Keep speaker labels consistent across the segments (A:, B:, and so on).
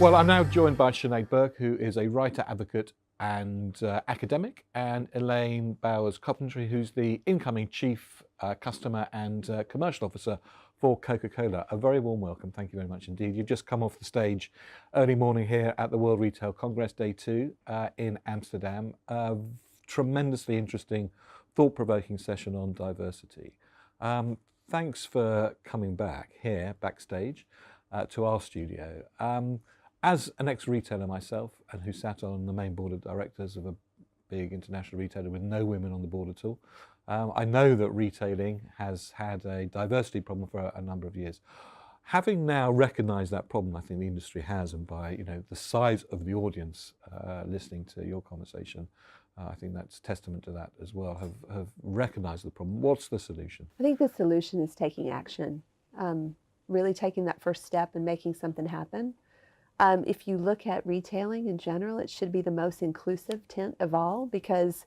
A: Well, I'm now joined by Sinead Burke, who is a writer, advocate and academic, and Elaine Coventry, who's the incoming Chief Customer and Commercial Officer for Coca-Cola. A very warm welcome. Thank you very much indeed. You've just come off the stage early morning here at the World Retail Congress Day 2 in Amsterdam. A tremendously interesting, thought-provoking session on diversity. Thanks for coming back here backstage to our studio. As an ex-retailer myself, and who sat on the main board of directors of a big international retailer with no women on the board at all, I know that retailing has had a diversity problem for a number of years. Having now recognised that problem, I think the industry has, and by the size of the audience listening to your conversation, I think that's testament to that as well. Have recognised the problem. What's the solution?
B: I think the solution is taking action, really taking that first step and making something happen. If you look at retailing in general, it should be the most inclusive tent of all, because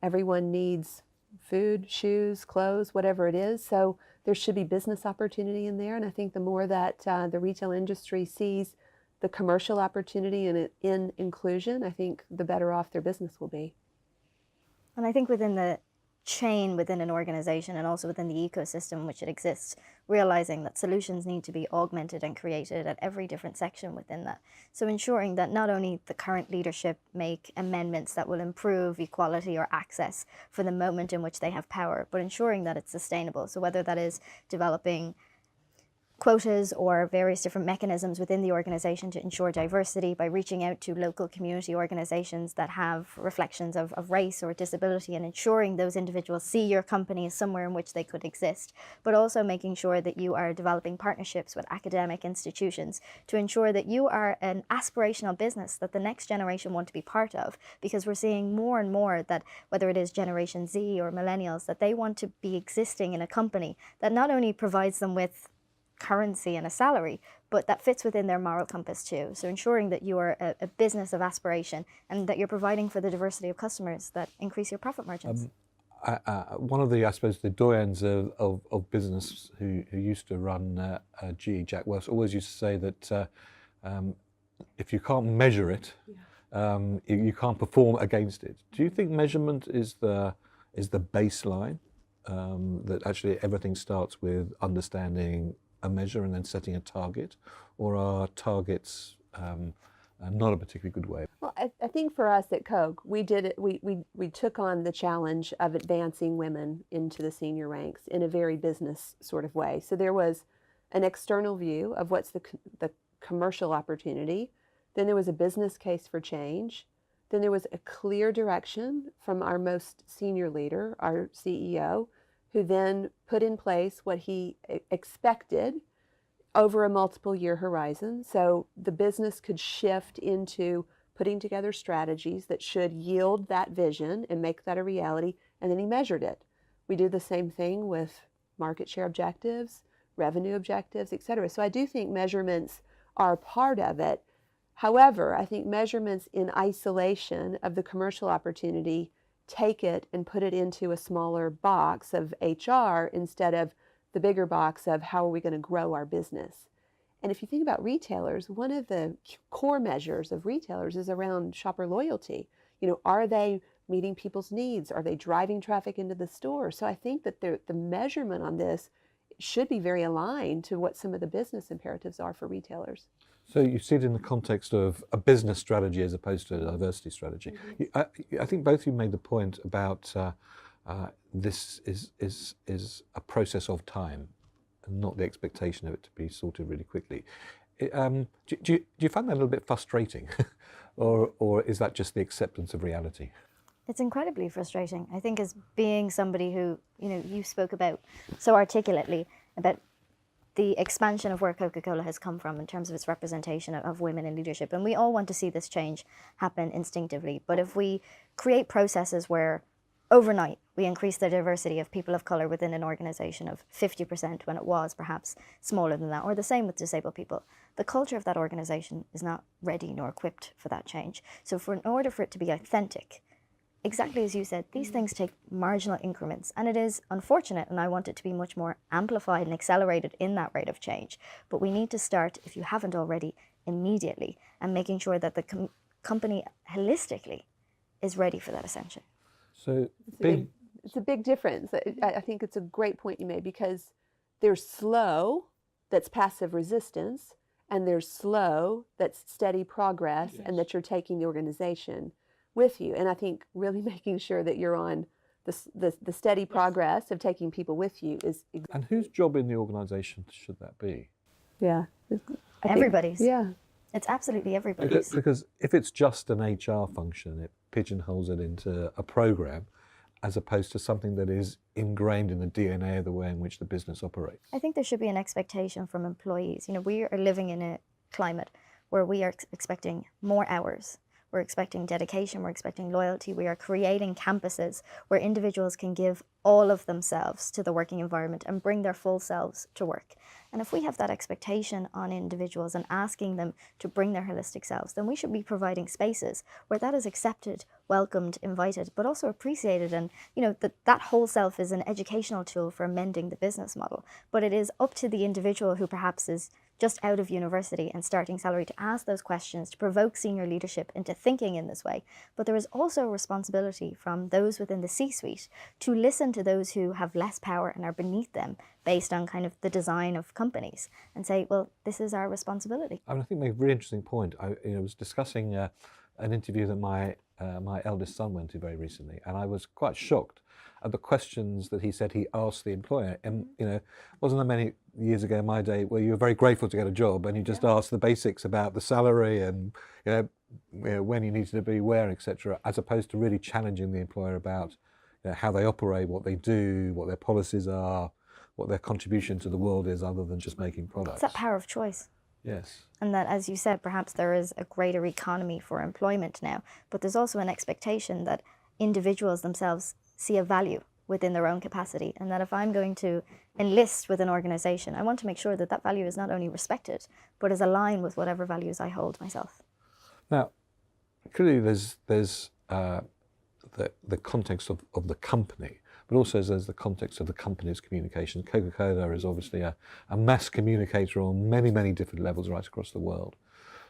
B: everyone needs food, shoes, clothes, whatever it is. So there should be business opportunity in there. And I think the more that the retail industry sees the commercial opportunity in inclusion, I think the better off their business will be.
C: And I think within the chain within an organization and also within the ecosystem in which it exists, realizing that solutions need to be augmented and created at every different section within that. So ensuring that not only the current leadership make amendments that will improve equality or access for the moment in which they have power, but ensuring that it's sustainable. So whether that is developing quotas or various different mechanisms within the organization to ensure diversity by reaching out to local community organizations that have reflections of race or disability, and ensuring those individuals see your company as somewhere in which they could exist, but also making sure that you are developing partnerships with academic institutions to ensure that you are an aspirational business that the next generation want to be part of, because we're seeing more and more that whether it is Generation Z or millennials, that they want to be existing in a company that not only provides them with currency and a salary, but that fits within their moral compass too. So ensuring that you are a business of aspiration and that you're providing for the diversity of customers that increase your profit margins.
A: One of the, I suppose, the doyens of business who used to run GE, Jack Welch, always used to say that if you can't measure it, you can't perform against it. Do you think measurement is the baseline, that actually everything starts with understanding a measure and then setting a target, or are targets not a particularly good way?
B: Well, I think for us at Coke, we did it. We took on the challenge of advancing women into the senior ranks in a very business sort of way. So there was an external view of what's the commercial opportunity. Then there was a business case for change. Then there was a clear direction from our most senior leader, our CEO, who then put in place what he expected over a multiple year horizon. So the business could shift into putting together strategies that should yield that vision and make that a reality, and then he measured it. We did the same thing with market share objectives, revenue objectives, et cetera. So I do think measurements are a part of it. However, I think measurements in isolation of the commercial opportunity take it and put it into a smaller box of HR instead of the bigger box of how are we going to grow our business. And if you think about retailers, one of the core measures of retailers is around shopper loyalty. Are they meeting people's needs? Are they driving traffic into the store? So I think that the measurement on this should be very aligned to what some of the business imperatives are for retailers.
A: So you see it in the context of a business strategy as opposed to a diversity strategy. Mm-hmm. I think both of you made the point about this is a process of time, and not the expectation of it to be sorted really quickly. Do you find that a little bit frustrating, or is that just the acceptance of reality?
C: It's incredibly frustrating. I think as being somebody who, you spoke about so articulately about the expansion of where Coca-Cola has come from in terms of its representation of women in leadership. And we all want to see this change happen instinctively. But if we create processes where overnight we increase the diversity of people of colour within an organisation of 50% when it was perhaps smaller than that, or the same with disabled people, the culture of that organisation is not ready nor equipped for that change. So in order for it to be authentic, exactly as you said, these things take marginal increments, and it is unfortunate, and I want it to be much more amplified and accelerated in that rate of change. But we need to start, if you haven't already, immediately, and making sure that the company holistically is ready for that ascension.
A: So
B: it's a big difference. I think it's a great point you made, because there's slow, that's passive resistance, and there's slow, that's steady progress,
A: Yes.
B: and that you're taking the organization with you. And I think really making sure that you're on the steady progress of taking people with you is.
A: And whose job in the organisation should that be?
B: Yeah.
C: Everybody's.
B: Yeah.
C: It's absolutely everybody's.
A: Because if it's just an HR function, it pigeonholes it into a program, as opposed to something that is ingrained in the DNA of the way in which the business operates.
C: I think there should be an expectation from employees. You know, we are living in a climate where we are expecting more hours. We're expecting dedication, we're expecting loyalty. We are creating campuses where individuals can give all of themselves to the working environment and bring their full selves to work. And if we have that expectation on individuals and asking them to bring their holistic selves, then we should be providing spaces where that is accepted, welcomed, invited, but also appreciated. And you know, that whole self is an educational tool for amending the business model. But it is up to the individual who perhaps is just out of university and starting salary to ask those questions, to provoke senior leadership into thinking in this way. But there is also a responsibility from those within the C-suite to listen to those who have less power and are beneath them, based on kind of the design of companies, and say, well, this is our responsibility.
A: I mean, I think you make a really interesting point. I was discussing an interview that my eldest son went to very recently, and I was quite shocked at the questions that he said he asked the employer. And wasn't there many years ago in my day where you were very grateful to get a job and you just asked the basics about the salary and when you needed to be where, etc., as opposed to really challenging the employer about how they operate, what they do, what their policies are, what their contribution to the world is, other than just making products.
C: It's that power of choice.
A: Yes.
C: And that, as you said, perhaps there is a greater economy for employment now, but there's also an expectation that individuals themselves see a value within their own capacity, and that if I'm going to enlist with an organization, I want to make sure that that value is not only respected, but is aligned with whatever values I hold myself.
A: Now, clearly there's the context of the company, but also there's the context of the company's communication. Coca-Cola is obviously a mass communicator on many, many different levels right across the world.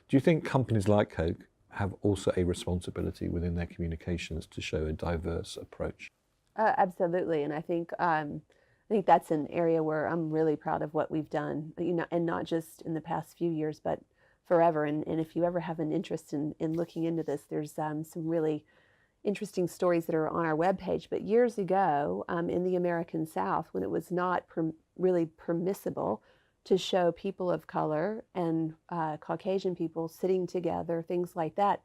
A: Do you think companies like Coke have also a responsibility within their communications to show a diverse approach?
B: Absolutely, and I think that's an area where I'm really proud of what we've done, and not just in the past few years, but forever. And if you ever have an interest in looking into this, there's some really interesting stories that are on our webpage. But years ago, in the American South, when it was not really permissible to show people of color and Caucasian people sitting together, things like that,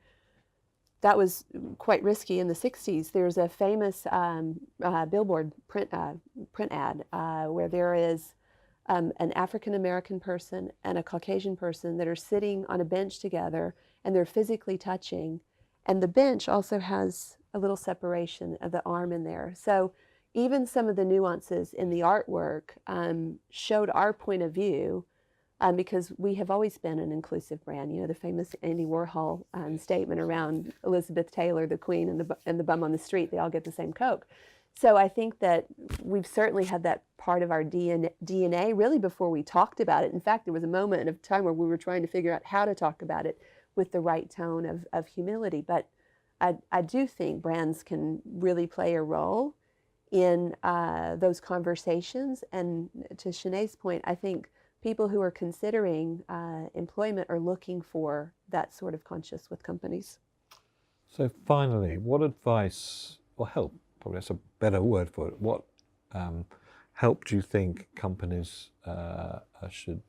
B: that was quite risky in the 60s. There's a famous billboard print ad where there is an African-American person and a Caucasian person that are sitting on a bench together, and they're physically touching. And the bench also has a little separation of the arm in there. So even some of the nuances in the artwork showed our point of view, because we have always been an inclusive brand. The famous Andy Warhol statement around Elizabeth Taylor, the Queen, and the bum on the street, they all get the same Coke. So I think that we've certainly had that part of our DNA really before we talked about it. In fact, there was a moment of time where we were trying to figure out how to talk about it with the right tone of humility. But I do think brands can really play a role in those conversations. And to Sinead's point, I think people who are considering employment are looking for that sort of conscience with companies.
A: So finally, what advice, or help, probably that's a better word for it, what help do you think companies should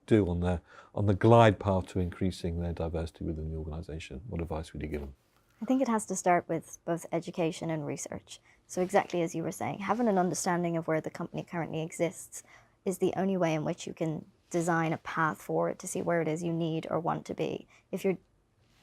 A: do on the glide path to increasing their diversity within the organisation? What advice would you give them?
C: I think it has to start with both education and research. So exactly as you were saying, having an understanding of where the company currently exists is the only way in which you can design a path forward to see where it is you need or want to be. If you're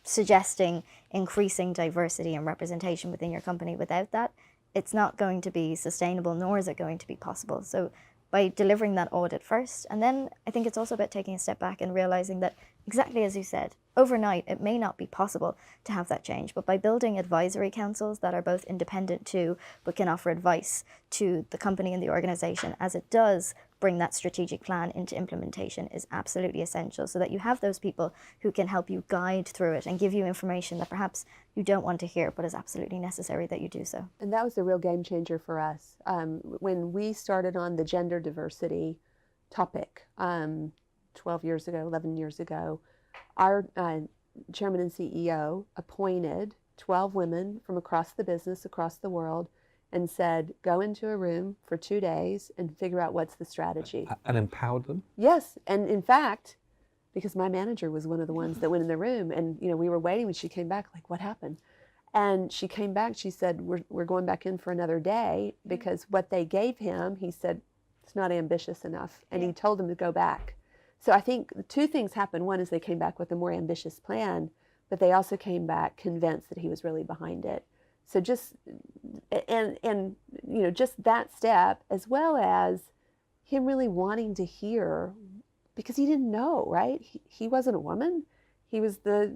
C: suggesting increasing diversity and representation within your company without that, it's not going to be sustainable, nor is it going to be possible. So by delivering that audit first, and then I think it's also about taking a step back and realizing that, exactly as you said, overnight it may not be possible to have that change, but by building advisory councils that are both independent too, but can offer advice to the company and the organization as it does bring that strategic plan into implementation is absolutely essential, so that you have those people who can help you guide through it and give you information that perhaps you don't want to hear, but is absolutely necessary that you do so.
B: And that was a real game changer for us. When we started on the gender diversity topic 12 years ago, 11 years ago, our chairman and CEO appointed 12 women from across the business, across the world, and said, go into a room for 2 days and figure out what's the strategy.
A: And empowered them?
B: Yes, and in fact, because my manager was one of the ones that went in the room, and we were waiting when she came back, like, what happened? And she came back, she said, we're going back in for another day, because what they gave him, he said, it's not ambitious enough, and he told them to go back. So I think 2 things happened. One is they came back with a more ambitious plan, but they also came back convinced that he was really behind it. So just, and just that step, as well as him really wanting to hear, because he didn't know, right? He wasn't a woman. He was the,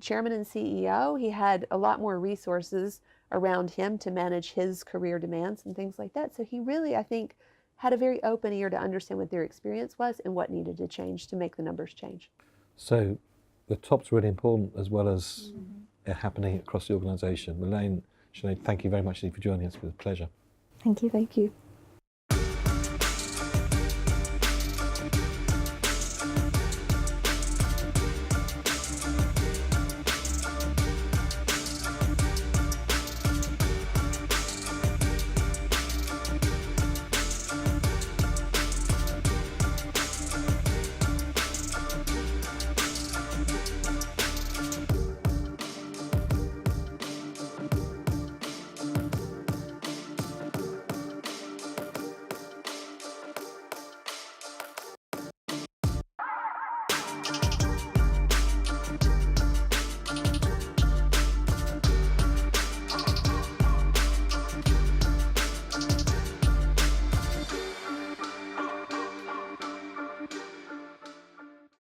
B: chairman and CEO. He had a lot more resources around him to manage his career demands and things like that. So he really, I think, had a very open ear to understand what their experience was and what needed to change to make the numbers change.
A: So the top's really important, as well as it happening across the organisation. Elaine, Sinead, thank you very much indeed for joining us. It was a pleasure.
C: Thank you.
B: Thank you.